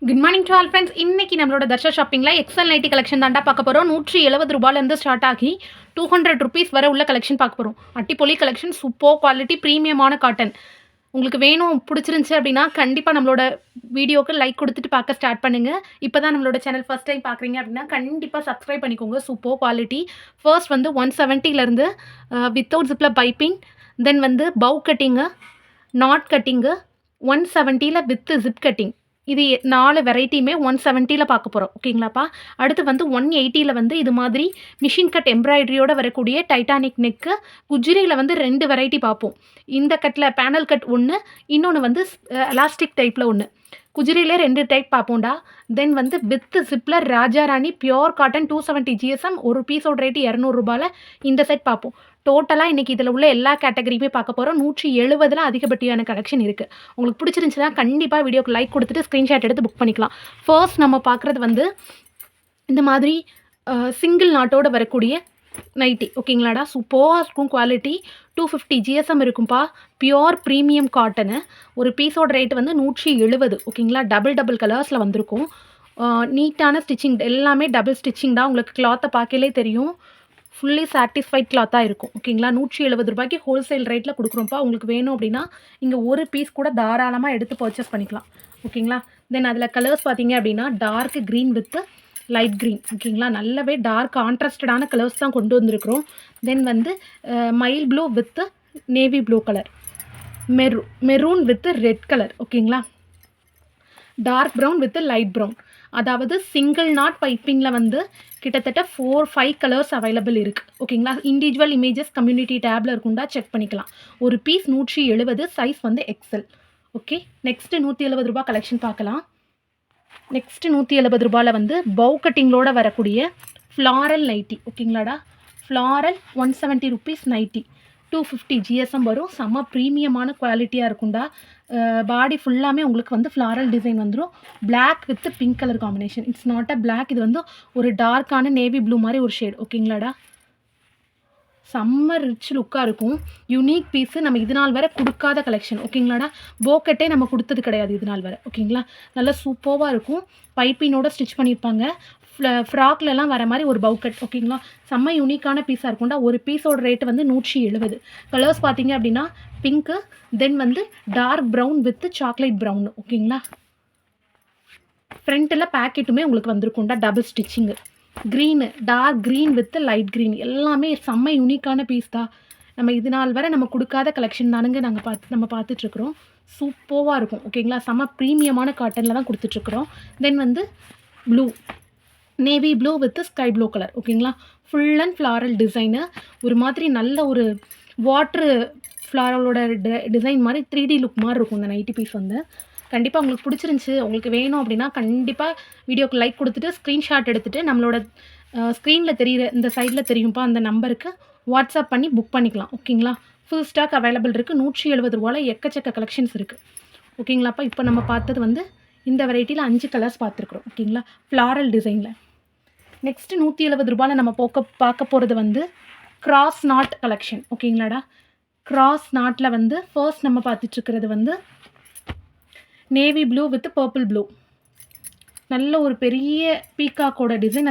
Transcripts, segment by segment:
Good morning to all friends. இன்னைக்கு நம்மளோட Darsha ஷாப்பிங்கில் XL nightie collection தாண்டா பார்க்க போகிறோம். 170 ரூபாயிலேருந்து ஸ்டார்ட் ஆகி 200 ருபீஸ் வரை உள்ள கலெக்ஷன் பார்க்க போகிறோம். அட்டிப்பொலி கலெக்ஷன், சூப்பர் குவாலிட்டி, ப்ரீமியமான காட்டன். உங்களுக்கு வேணும், பிடிச்சிருந்துச்சி அப்படின்னா கண்டிப்பாக நம்மளோட வீடியோக்கு லைக் கொடுத்துட்டு பார்க்க ஸ்டார்ட் பண்ணுங்கள். இப்போ தான் நம்மளோட சேனல் ஃபஸ்ட் டைம் பார்க்குறீங்க அப்படின்னா கண்டிப்பாக சப்ஸ்கிரைப் பண்ணிக்கோங்க. Super quality. ஃபர்ஸ்ட் வந்து 170லேருந்து வித்தவுட் ஜிப்பில் பைப்பிங், தென் வந்து பவு கட்டிங்கு, நாட் கட்டிங்கு, 170ல் வித் ஜிப் கட்டிங். இது 4 வெரைட்டியுமே 170ல் பார்க்க போகிறோம். ஓகேங்களாப்பா. அடுத்து வந்து 180ல் வந்து இது மாதிரி மிஷின் கட் எம்ப்ராய்டரியோடு வரக்கூடிய டைட்டானிக் நெக்கு. குஜ்ரியில் வந்து 2 வெரைட்டி பார்ப்போம். இந்த கட்டில் பேனல் கட் ஒன்று, இன்னொன்று வந்து எலாஸ்டிக் டைப்பில் ஒன்று. குஜ்ரியிலே 2 டைப் பார்ப்போம்டா. தென் வந்து with ஜிப்பில் Raja Rani pure cotton 270 GSM. ஒரு பீஸோட ரேட்டு 200 ரூபாயில் இந்த செட் பார்ப்போம். டோட்டலாக இன்றைக்கி இதில் உள்ள எல்லா கேட்டகரியுமே பார்க்க போகிறோம். 170ல் அதிகப்படியான கலெக்ஷன் இருக்குது. உங்களுக்கு பிடிச்சிருந்துச்சுன்னா கண்டிப்பாக வீடியோக்கு லைக் கொடுத்துட்டு ஸ்க்ரீன்ஷாட் எடுத்து புக் பண்ணிக்கலாம். ஃபர்ஸ்ட் நம்ம பார்க்குறது வந்து இந்த மாதிரி சிங்கிள் நாட்டோடு வரக்கூடிய நைட்டி. ஓகேங்களாடா. சூப்பராக இருக்கும் குவாலிட்டி. 250 GSM இருக்கும்பா. Pure premium cotton. ஒரு பீஸோட ரேட்டு வந்து 170. ஓகேங்களா. டபுள் கலர்ஸில் வந்திருக்கும். நீட்டான ஸ்டிச்சிங், எல்லாமே டபுள் ஸ்டிச்சிங் தான். உங்களுக்கு கிளாத்தை பார்க்கலே தெரியும். ஃபுல்லி சாட்டிஸ்ஃபைட் கிளாத்தாக இருக்கும். ஓகேங்களா. 170 ரூபாய்க்கு ஹோல்சேல் ரேட்டில் கொடுக்குறோம்ப்பா. உங்களுக்கு வேணும் அப்படின்னா இங்கே ஒரு பீஸ் கூட தாராளமாக எடுத்து பர்ச்சேஸ் பண்ணிக்கலாம். ஓகேங்களா. தென் அதில் கலர்ஸ் பார்த்தீங்க அப்படின்னா dark green with light green. ஓகேங்களா. நல்லாவே டார்க் கான்ட்ராஸ்டடான கலர்ஸ் தான் கொண்டு வந்திருக்கிறோம். தென் வந்து மைல் blue with navy blue colour, maroon with red colour. ஓகேங்களா. Dark brown with light brown. அதாவது சிங்கிள் நாட் பைப்பிங்கில் வந்து கிட்டத்தட்ட 4-5 கலர்ஸ் அவைலபிள் இருக்குது. ஓகேங்களா. இண்டிவிஜுவல் இமேஜஸ் கம்யூனிட்டி டேப்பில் இருக்குண்டா செக் பண்ணிக்கலாம். ஒரு பீஸ் 170, சைஸ் வந்து எக்ஸல். ஓகே. நெக்ஸ்ட்டு 170 ரூபா கலெக்ஷன் பார்க்கலாம். நெக்ஸ்ட்டு 170 ரூபாயில் வந்து பவு கட்டிங்களோட வரக்கூடிய ஃப்ளாரல் நைட்டி. ஓகேங்களாடா. Floral 170 rupees nightie. 250 GSM வரும். செம்ம ப்ரீமியமான குவாலிட்டியாக இருக்கும்டா. பாடி ஃபுல்லாமே உங்களுக்கு வந்து ஃப்ளாரல் டிசைன் வந்துடும். Black with pink colour combination. It's not a black, இது வந்து ஒரு டார்க்கான நேவி ப்ளூ மாதிரி ஒரு ஷேட். ஓகேங்களாடா. செம்ம ரிச் லுக்காக இருக்கும். Unique piece. நம்ம இது நாள் வரை கொடுக்காத கலெக்ஷன். ஓகேங்களாடா. போக்கெட்டே நம்ம கொடுத்தது கிடையாது இது நாள் வரை. ஓகேங்களா. நல்லா சூப்பராக இருக்கும். பைப்பினோட ஸ்டிச் பண்ணியிருப்பாங்க. ஃப்ராக்லலாம் வர மாதிரி ஒரு பவுக்கட். ஓகேங்களா. செம்ம யூனிக்கான பீஸாக இருக்கும்டா. ஒரு பீஸோட ரேட்டு வந்து 170. கலர்ஸ் பார்த்தீங்க அப்படின்னா பிங்க்கு, தென் வந்து dark brown with chocolate brown. ஓகேங்களா. ஃப்ரண்ட்டில் பேக்கெட்டுமே உங்களுக்கு வந்திருக்கும்டா. Double stitching. Green, dark green with light green. எல்லாமே செம்ம யூனிக்கான பீஸ் தான். நம்ம இது நாள் வரை நம்ம கொடுக்காத கலெக்ஷன் தானுங்க நம்ம பார்த்துட்ருக்குறோம். சூப்பராக இருக்கும். ஓகேங்களா. செம்ம ப்ரீமியமான காட்டனில் தான் கொடுத்துட்ருக்குறோம். தென் வந்து blue, navy blue with sky blue colour. ஓகேங்களா. Full and floral design. ஒரு மாதிரி நல்ல ஒரு வாட்ரு ஃப்ளாரலோட டிசைன் மாதிரி 3D லுக் மாதிரி இருக்கும் இந்த நைட்டி பீஸ் வந்து. கண்டிப்பாக உங்களுக்கு பிடிச்சிருந்துச்சி, உங்களுக்கு வேணும் அப்படின்னா கண்டிப்பாக வீடியோக்கு லைக் கொடுத்துட்டு ஸ்க்ரீன்ஷாட் எடுத்துகிட்டு நம்மளோட ஸ்க்ரீனில் தெரிகிற இந்த சைடில் தெரியும்ப்பா அந்த நம்பருக்கு வாட்ஸ்அப் பண்ணி புக் பண்ணிக்கலாம். ஓகேங்களா. ஃபுல் ஸ்டாக் அவைலபிள் இருக்குது. 170 ரூபாயில் எக்கச்சக்க கலெக்ஷன்ஸ் இருக்குது. ஓகேங்களாப்பா. இப்போ நம்ம பார்த்தது வந்து இந்த வெரைட்டியில் 5 கலர்ஸ் பார்த்துருக்குறோம். ஓகேங்களா. ஃப்ளாரல் டிசைனில். நெக்ஸ்ட்டு 170 ரூபாயில் நம்ம பார்க்க போகிறது வந்து கிராஸ் நாட் கலெக்ஷன். ஓகேங்களாடா. கிராஸ் நாட்டில் வந்து ஃபர்ஸ்ட் நம்ம பார்த்துட்ருக்கிறது வந்து navy blue with purple blue. நல்ல ஒரு பெரிய பீகாக்கோட டிசைன்.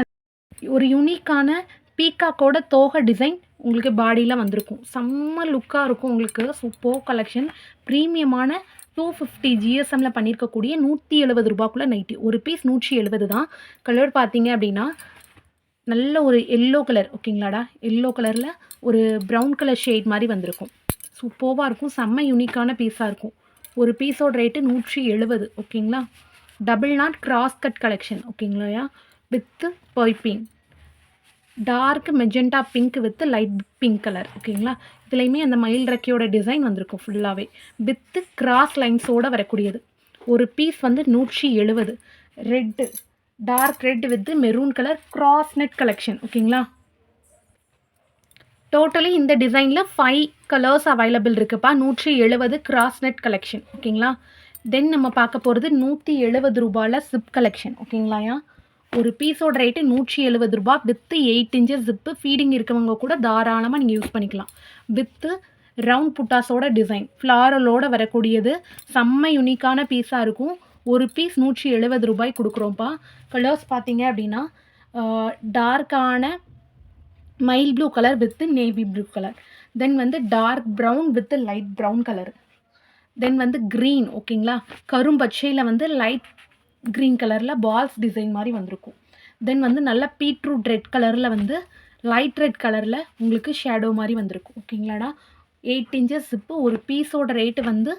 ஒரு யூனிக்கான பீகாக்கோட தோகை டிசைன் உங்களுக்கு பாடியில் வந்திருக்கும். செம்ம லுக்காக இருக்கும் உங்களுக்கு. Super collection. ப்ரீமியமான 250 GSMல பண்ணியிருக்கக்கூடிய 170 ரூபாக்குள்ளே நைட்டி. ஒரு பீஸ் 170 தான். கலர் பார்த்தீங்க அப்படின்னா நல்ல ஒரு எல்லோ கலர். ஓகேங்களாடா. எல்லோ கலரில் ஒரு ப்ரௌன் கலர் ஷேட் மாதிரி வந்திருக்கும். சூப்பராக இருக்கும். செம்ம யூனிக்கான பீஸாக இருக்கும். ஒரு பீஸோட ரேட்டு 170. ஓகேங்களா. Double knot cross cut collection. ஓகேங்களா. With piping. Dark magenta pink with light pink colour. ஓகேங்களா. இதுலேயுமே அந்த மயில் ரெக்கையோட டிசைன் வந்திருக்கும் ஃபுல்லாகவே. வித்து கிராஸ் லைன்ஸோடு வரக்கூடியது. ஒரு பீஸ் வந்து 170. Red, dark red with maroon colour cross net collection. ஓகேங்களா. டோட்டலி இந்த டிசைனில் 5 கலர்ஸ் அவைலபிள் இருக்குப்பா. 170 கிராஸ் நெட் கலெக்ஷன். ஓகேங்களா. தென் நம்ம பார்க்க போகிறது 170 ரூபாயில் ஜிப் கலெக்ஷன். ஓகேங்களாயா. ஒரு பீஸோட ரேட்டு 170 ரூபா. With 8 inches zip. ஃபீடிங் இருக்கவங்க கூட தாராளமாக நீங்கள் யூஸ் பண்ணிக்கலாம். வித்து ரவுண்ட் புட்டாஸோட டிசைன் ஃப்ளாரலோடு வரக்கூடியது. செம்ம யூனிக்கான பீஸாக இருக்கும். ஒரு பீஸ் ₹170 குடுக்குறோம்ப்பா. கலர்ஸ் பார்த்தீங்க அப்படின்னா, டார்க்கான மயில் blue colour with navy blue colour. Then வந்து dark brown with light brown colour. Then வந்து க்ரீன் ஓகேங்களா. கரும்பச்சையில் வந்து லைட் க்ரீன் கலரில் பால்ஸ் டிசைன் மாதிரி வந்திருக்கும். தென் வந்து நல்ல பீட்ரூட் ரெட் கலரில் வந்து லைட் ரெட் கலரில் உங்களுக்கு ஷேடோ மாதிரி வந்திருக்கும் ஓகேங்களாடா. 8 இன்ச்சஸ் ஜிப்பு. ஒரு பீஸோட ரேட்டு வந்து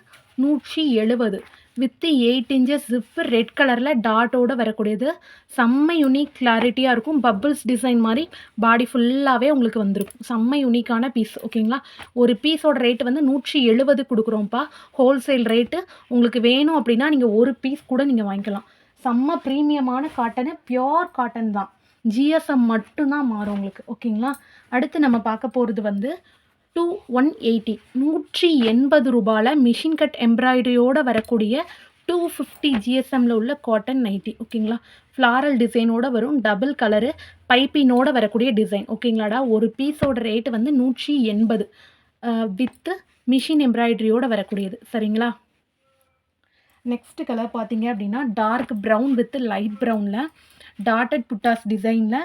170 வித் 8 இன்ச்சஸ் ஜிப்பு ரெட் கலரில் டாட்டோடு வரக்கூடியது. செம்ம யூனிக் கிளாரிட்டியாக இருக்கும். பப்பிள்ஸ் டிசைன் மாதிரி பாடி ஃபுல்லாகவே உங்களுக்கு வந்திருக்கும். செம்ம யூனிக்கான பீஸ் ஓகேங்களா. ஒரு பீஸோட ரேட்டு வந்து 170 கொடுக்குறோம்ப்பா. Wholesale rate. உங்களுக்கு வேணும் அப்படின்னா நீங்கள் ஒரு பீஸ் கூட நீங்கள் வாங்கிக்கலாம். செம்ம ப்ரீமியமான காட்டனு, பியோர் காட்டன் தான். ஜிஎஸ்எம் மட்டும்தான் மாறும் உங்களுக்கு ஓகேங்களா. அடுத்து நம்ம பார்க்க போகிறது வந்து 180 ₹180 மிஷின் கட் எம்ப்ராய்டரியோடு வரக்கூடிய 250 ஜிஎஸ்எம்மில் உள்ள காட்டன் நைட்டி ஓகேங்களா. ஃப்ளாரல் டிசைனோடு வரும். டபுள் கலரு பைப்பினோடு வரக்கூடிய டிசைன் ஓகேங்களாடா. ஒரு பீஸோட ரேட்டு வந்து 180 வித்து மிஷின் எம்ப்ராய்டரியோடு வரக்கூடியது சரிங்களா. நெக்ஸ்ட் கலர் பார்த்தீங்க அப்படின்னா டார்க் ப்ரௌன் வித் லைட் ப்ரௌனில் டாட்டட் புட்டாஸ் டிசைனில்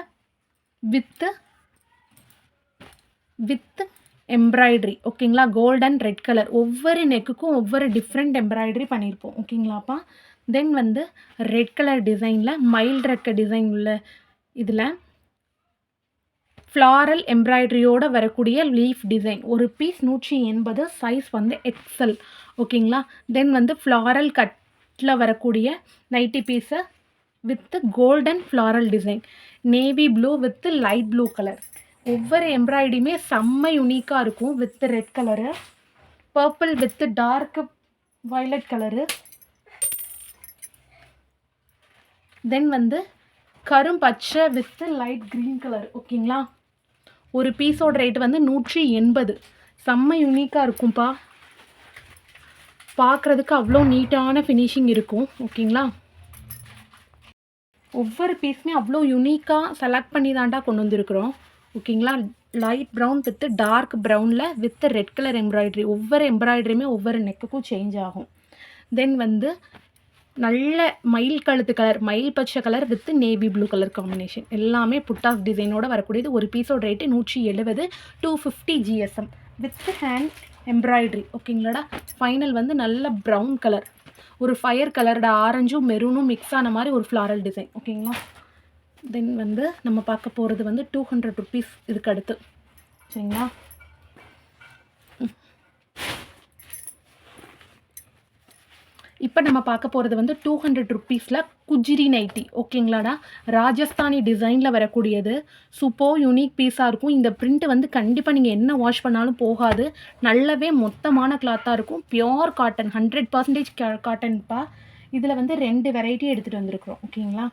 வித் எம்ப்ராய்டரி ஓகேங்களா. Golden red colour. ஒவ்வொரு நெக்குக்கும் ஒவ்வொரு டிஃப்ரெண்ட் எம்ப்ராய்டரி பண்ணியிருப்போம் ஓகேங்களாப்பா. தென் வந்து ரெட் கலர் டிசைனில் மைல்ட் ரெக்க டிசைன் உள்ள இதில் ஃப்ளாரல் எம்ப்ராய்டரியோடு வரக்கூடிய லீஃப் டிசைன். ஒரு பீஸ் 180. சைஸ் வந்து எக்ஸல் ஓகேங்களா. தென் வந்து ஃப்ளாரல் கட்டில் வரக்கூடிய நைட்டி பீஸை with golden floral design. Navy blue with light blue colour. ஒவ்வொரு எம்ப்ராய்டரியுமே செம்ம யூனிக்காக இருக்கும். With red colour, purple with dark violet colour, then வந்து கரும்பச்சை வித் லைட் க்ரீன் கலர் ஓகேங்களா. ஒரு பீஸோட ரேட் வந்து 180. செம்ம யூனிக்காக இருக்கும்ப்பா. பார்க்குறதுக்கு அவ்வளோ நீட்டான ஃபினிஷிங் இருக்கும் ஓகேங்களா. ஒவ்வொரு பீஸுமே அவ்வளோ யூனிக்காக செலக்ட் பண்ணி தாண்டா கொண்டு வந்திருக்கிறோம் ஓகேங்களா. லைட் ப்ரௌன் வித் டார்க் ப்ரௌனில் வித் ரெட் கலர் எம்ப்ராய்டரி. ஒவ்வொரு எம்ப்ராய்டரியுமே ஒவ்வொரு நெக்குக்கும் சேஞ்ச் ஆகும். தென் வந்து நல்ல மயில் கழுத்து கலர், மயில் பச்சை colour with navy blue colour combination. எல்லாமே புட்டாஸ் டிசைனோடு வரக்கூடியது. ஒரு பீஸோட rate 170 250 GSM with hand embroidery ஓகேங்களாடா. ஃபைனல் வந்து நல்ல ப்ரௌன் கலர், ஒரு ஃபயர் கலரோட ஆரஞ்சும் மெரூனும் மிக்ஸ் ஆன மாதிரி ஒரு ஃப்ளாரல் டிசைன் ஓகேங்களா. தென் வந்து நம்ம பார்க்க போகிறது வந்து 200 ருபீஸ் இதுக்கு அடுத்து சரிங்களா. இப்போ நம்ம பார்க்க போகிறது வந்து 200 ருபீஸில் குஜிரி நைட்டி ஓகேங்களாடா. ராஜஸ்தானி டிசைனில் வரக்கூடியது. சூப்பர் யூனிக் பீஸாக இருக்கும். இந்த பிரிண்ட் வந்து கண்டிப்பாக நீங்கள் என்ன வாஷ் பண்ணாலும் போகாது. நல்லாவே மொத்தமான கிளாத்தாக இருக்கும். Pure cotton 100% காட்டன்ப்பா. இதில் வந்து 2 வெரைட்டி எடுத்துகிட்டு வந்திருக்கிறோம் ஓகேங்களா.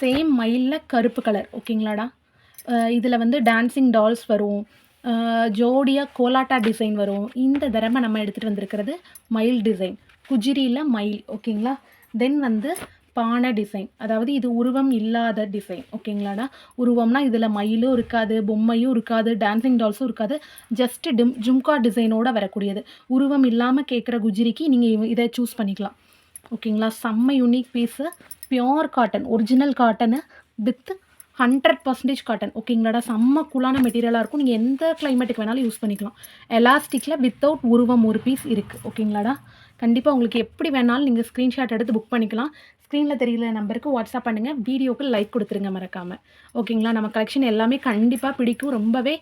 சேம் மயிலில் கருப்பு கலர் ஓகேங்களாடா. இதில் வந்து டான்சிங் டால்ஸ் வரும். ஜோடியாக கோலாட்டா டிசைன் வரும். இந்த தடவை நம்ம எடுத்துகிட்டு வந்திருக்கிறது மயில் டிசைன். குஜிரியில் மயில் ஓகேங்களா. தென் வந்து பானை டிசைன், அதாவது இது உருவம் இல்லாத டிசைன் ஓகேங்களாடா. உருவம்னா இதில் மயிலும் இருக்காது, பொம்மையும் இருக்காது, டான்சிங் டால்ஸும் இருக்காது. ஜஸ்ட்டு ஜும்கா டிசைனோடு வரக்கூடியது. உருவம் இல்லாமல் கேட்குற குஜிரிக்கு நீங்கள் இதை சூஸ் பண்ணிக்கலாம் ஓகேங்களா. செம்ம unique piece. Pure cotton, original cotton with 100% cotton ஓகேங்களாடா. செம்ம கூலான மெட்டீரியலாக இருக்கும். நீங்கள் எந்த கிளைமேட்டுக்கு வேணாலும் யூஸ் பண்ணிக்கலாம். எலாஸ்டிக்கில் வித்தவுட் உருவம் ஒரு பீஸ் இருக்குது ஓகேங்களாடா. கண்டிப்பாக உங்களுக்கு எப்படி வேணாலும் நீங்கள் ஸ்க்ரீன்ஷாட் எடுத்து புக் பண்ணிக்கலாம். ஸ்க்ரீனில் தெரியல நம்பருக்கு வாட்ஸ்அப் பண்ணுங்கள். வீடியோக்கு லைக் கொடுத்துருங்க மறக்காமல் ஓகேங்களா. நம்ம கலெக்ஷன் எல்லாமே கண்டிப்பாக பிடிக்கும். ரொம்பவே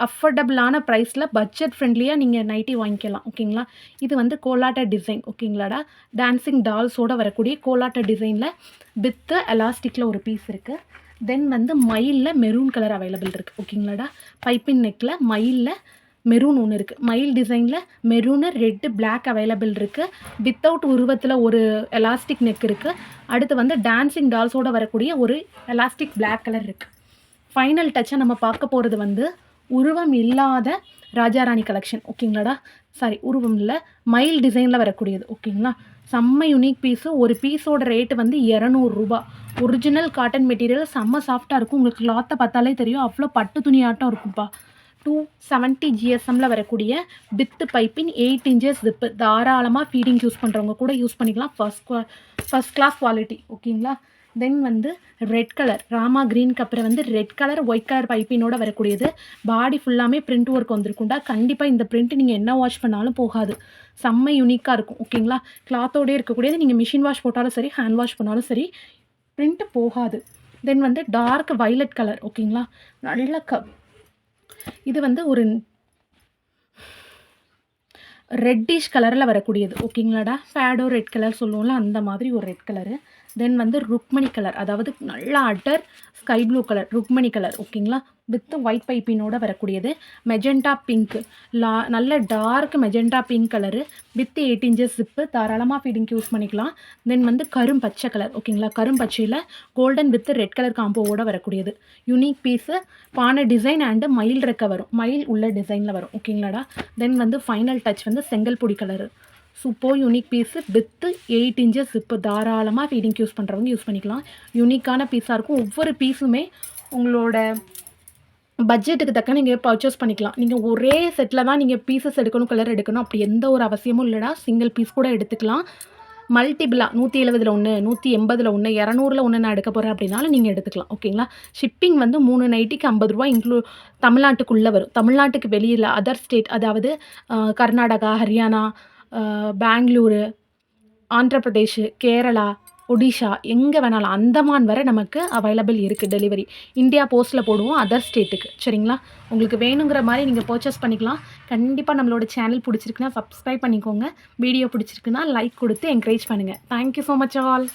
அஃபோர்டபுளான ப்ரைஸில் பட்ஜெட் ஃப்ரெண்ட்லியாக நீங்கள் நைட்டி வாங்கிக்கலாம் ஓகேங்களா. இது வந்து கோலாட்ட டிசைன் ஓகேங்களாடா. டான்சிங் டால்ஸோடு வரக்கூடிய கோலாட்ட டிசைனில் வித் எலாஸ்டிக்கில் ஒரு பீஸ் இருக்குது. தென் வந்து மயிலில் மெரூன் கலர் அவைலபிள் இருக்குது ஓகேங்களாடா. பைப்பின் நெக்கில் மயிலில் மெரூன் ஒன்று இருக்குது. மயில் டிசைனில் மெரூனு ரெட்டு பிளாக் அவைலபிள் இருக்குது. வித்தவுட் உருவத்தில் ஒரு எலாஸ்டிக் நெக் இருக்குது. அடுத்து வந்து டான்சிங் டால்ஸோடு வரக்கூடிய ஒரு எலாஸ்டிக் பிளாக் கலர் இருக்குது. ஃபைனல் டச்சாக நம்ம பார்க்க போகிறது வந்து உருவம் இல்லாத ராஜாராணி கலெக்ஷன் ஓகேங்களாடா. சாரி, உருவம் இல்லை, மயில் டிசைனில் வரக்கூடியது ஓகேங்களா. செம்ம யூனிக் பீஸு. ஒரு பீஸோட ரேட்டு வந்து 200 ரூபா. ஒரிஜினல் காட்டன் மெட்டீரியல் செம்ம சாஃப்டாக இருக்கும். உங்களுக்கு கிளாத்தை பார்த்தாலே தெரியும், அவ்வளோ பட்டு துணி ஆட்டம் இருக்கும்ப்பா. 270 ஜிஎஸ்எம்மில் வரக்கூடிய பித்து பைப்பின் 8 இன்ச்சஸ் ஜிப்பு தாராளமாக ஃபீடிங் யூஸ் பண்ணுறவங்க கூட யூஸ் பண்ணிக்கலாம். First class quality. ஓகேங்களா. தென் வந்து ரெட் கலர் ராமா க்ரீனுக்கு அப்புறம் வந்து ரெட் கலர் ஒயிட் கலர் பைப்பினோட வரக்கூடியது. பாடி ஃபுல்லாமே பிரிண்ட் ஒர்க் வந்திருக்குண்டா. கண்டிப்பாக இந்த பிரிண்ட் நீங்கள் என்ன வாஷ் பண்ணாலும் போகாது. செம்ம யூனிக்காக இருக்கும். ஓகேங்களா. கிளாத்தோடே இருக்கக்கூடியது. நீங்கள் மிஷின் வாஷ் போட்டாலும் சரி, ஹேண்ட் வாஷ் பண்ணாலும் சரி, பிரிண்ட்டு போகாது. தென் வந்து டார்க் வைலட் கலர். ஓகேங்களா. நல்ல இது வந்து ஒரு ரெட்டிஷ் கலரில் வரக்கூடியது. ஓகேங்களாடா. ஷேடோ ரெட் கலர் சொல்லுவோம்ல, அந்த மாதிரி ஒரு ரெட் கலரு. தென் வந்து ருக்மணி கலர், அதாவது நல்லா அடர் sky blue colour Rukmani colour. ஓகேங்களா. வித் ஒயிட் பைப்பினோட வரக்கூடியது. மெஜெண்டா பிங்க், நல்ல dark magenta pink colour with 8 inches zip தாராளமாக ஃபீடிங்க்கு யூஸ் பண்ணிக்கலாம். தென் வந்து கரும்பச்சை கலர். ஓகேங்களா. கரும்பச்சையில் கோல்டன் வித் ரெட் கலர் காம்போவோட வரக்கூடியது. Unique piece. பானை டிசைன் அண்டு மயில் ரெக்க வரும். மயில் உள்ள டிசைனில் வரும். ஓகேங்களாடா. தென் வந்து ஃபைனல் டச் வந்து செங்கல் பொடி colour. Super unique piece with 8 inches zip தாராளமாக ஃபீடிங்க்கு யூஸ் பண்ணுறவங்க யூஸ் பண்ணிக்கலாம். யூனிக்கான பீஸாக இருக்கும். ஒவ்வொரு பீஸுமே உங்களோட பட்ஜெட்டுக்கு தக்க நீங்கள் பர்ச்சேஸ் பண்ணிக்கலாம். நீங்கள் ஒரே செட்டில் தான் நீங்கள் பீசஸ் எடுக்கணும், கலர் எடுக்கணும், அப்படி எந்த ஒரு அவசியமும் இல்லைடா. சிங்கிள் பீஸ் கூட எடுத்துக்கலாம். மல்டிபிளாக 170ல் ஒன்று, 180ல் ஒன்று, 200ல் ஒன்று நான் எடுக்க போகிறேன் அப்படின்னாலும் நீங்கள் எடுத்துக்கலாம். ஓகேங்களா. ஷிப்பிங் வந்து 3 நைட்டிக்கு 50 ரூபா தமிழ்நாட்டுக்குள்ளே வரும். தமிழ்நாட்டுக்கு வெளியில் அதர் ஸ்டேட், அதாவது கர்நாடகா, ஹரியானா, பெங்களூரு, ஆந்திரப்பிரதேஷ், கேரளா, ஒடிஷா, எங்கே வேணாலும் அந்தமான் வரை நமக்கு அவைலபிள் இருக்குது டெலிவரி. இந்தியா போஸ்ட்டில் போடுவோம் அதர் ஸ்டேட்டுக்கு. சரிங்களா. உங்களுக்கு வேணுங்கிற மாதிரி நீங்கள் பர்ச்சேஸ் பண்ணிக்கலாம். கண்டிப்பாக நம்மளோட சேனல் பிடிச்சிருக்குன்னா சப்ஸ்கிரைப் பண்ணிக்கோங்க. வீடியோ பிடிச்சிருக்குன்னா லைக் கொடுத்து என்கரேஜ் பண்ணுங்கள். Thank you so much all.